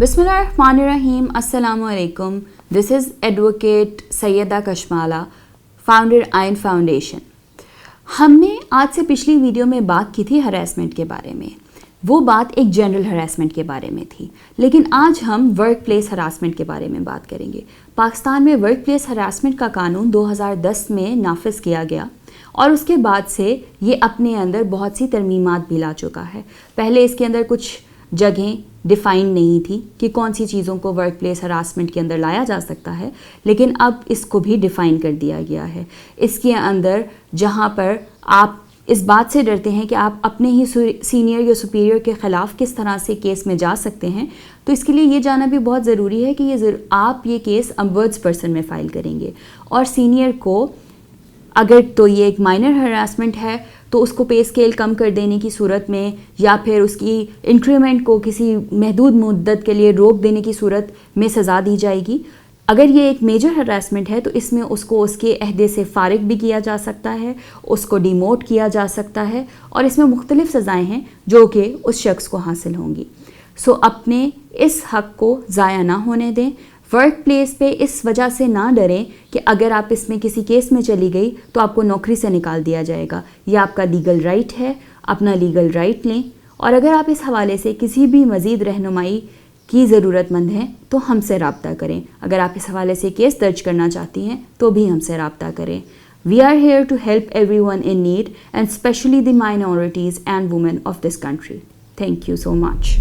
बिस्मिल्लाहिर्रहमानिर्रहीम, अस्सलामु अलैकुम। This is advocate Syeda Kashmala, founder Ain foundation. हमने आज से पिछली वीडियो में बात की थी हरासमेंट के बारे में। वो बात एक जनरल हरासमेंट के बारे में थी, लेकिन आज हम वर्क प्लेस हरासमेंट के बारे में बात करेंगे। पाकिस्तान में वर्क प्लेस हरासमेंट का कानून 2010 में नाफिज किया गया और उसके बाद से ये अपने अंदर बहुत सी तरमीमात भी ला चुका है। पहले इसके अंदर कुछ जगहें डिफ़ाइन नहीं थी कि कौन सी चीज़ों को वर्क प्लेस हरासमेंट के अंदर लाया जा सकता है, लेकिन अब इसको भी डिफ़ाइन कर दिया गया है। इसके अंदर जहाँ पर आप इस बात से डरते हैं कि आप अपने ही सीनियर या सुपीरियर के ख़िलाफ़ किस तरह से केस में जा सकते हैं, तो इसके लिए ये जानना भी बहुत ज़रूरी है कि आप ये केस अपवर्ड्स पर्सन में फ़ाइल करेंगे और सीनियर को, अगर तो ये एक माइनर हरासमेंट है तो उसको पे स्केल कम कर देने की सूरत में या फिर उसकी इंक्रीमेंट को किसी महदूद मुद्दत के लिए रोक देने की सूरत में सज़ा दी जाएगी। अगर ये एक मेजर हरासमेंट है तो इसमें उसको उसके अहदे से फ़ारिग भी किया जा सकता है, उसको डिमोट किया जा सकता है और इसमें मुख्तलिफ़ सज़ाएँ हैं जो कि उस शख्स को हासिल होंगी। सो अपने इस हक़ को ज़ाया ना होने दें। वर्क प्लेस पे इस वजह से ना डरें कि अगर आप इसमें किसी केस में चली गई तो आपको नौकरी से निकाल दिया जाएगा। यह आपका लीगल राइट है, अपना लीगल राइट लें। और अगर आप इस हवाले से किसी भी मज़ीद रहनुमाई की ज़रूरतमंद हैं तो हमसे रब्ता करें। अगर आप इस हवाले से केस दर्ज करना चाहती हैं तो भी हमसे रब्ता करें। We are here to help everyone in need and especially the minorities and women of this country. Thank you so much.